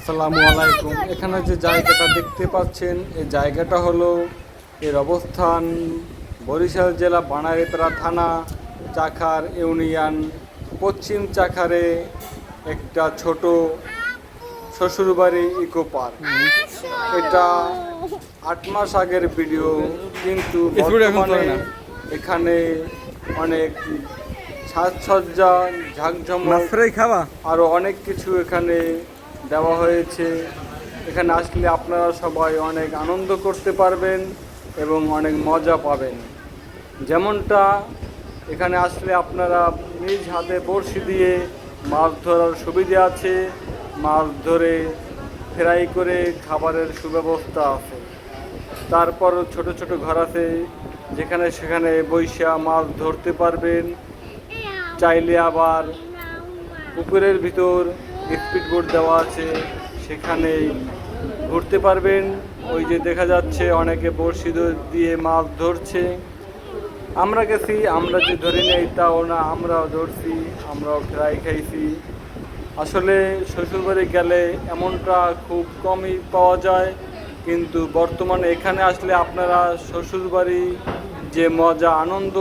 আসসালামু আলাইকুম। এখানে যে জায়গাটা দেখতে পাচ্ছেন, এই জায়গাটা হলো, এর অবস্থান বরিশাল জেলা বানারীপাড়া থানা, চাখার ইউনিয়ন, পশ্চিম চাখারে একটা ছোট শ্বশুরবাড়ি ইকো পার্ক। এটা 8 মাস আগের ভিডিও, কিন্তু বর্তমানে এখানে অনেক সাজসজ্জা, ঝাঁকঝমক, আরও অনেক কিছু এখানে দেওয়া হয়েছে। এখানে আসলে আপনারা সবাই অনেক আনন্দ করতে পারবেন এবং অনেক মজা পাবেন। যেমনটা এখানে আসলে আপনারা নিজ হাতে বড়শি দিয়ে মাছ ধরার সুবিধা আছে, মাছ ধরে ফ্রাই করে খাবারের সুব্যবস্থা আছে। তারপর ছোট ছোট ঘর আছে, যেখানে সেখানে বৈশা মাছ ধরতে পারবেন। চাইলে আবার পুকুরের ভিতর স্পিডবোট দেওয়া আছে, সেখানে ঘুরতে পারবেন। ওই যে দেখা যাচ্ছে অনেকে বড়শি দিয়ে মাছ ধরছে। আমরা গেছি, আমরা যে ধরে নেই তাও না, আমরাও ধরছি, আমরাও ফ্রাই খাইছি। আসলে শ্বশুরবাড়ি গেলে এমনটা খুব কমই পাওয়া যায়, কিন্তু বর্তমানে এখানে আসলে আপনারা শ্বশুরবাড়ি যে মজা, আনন্দ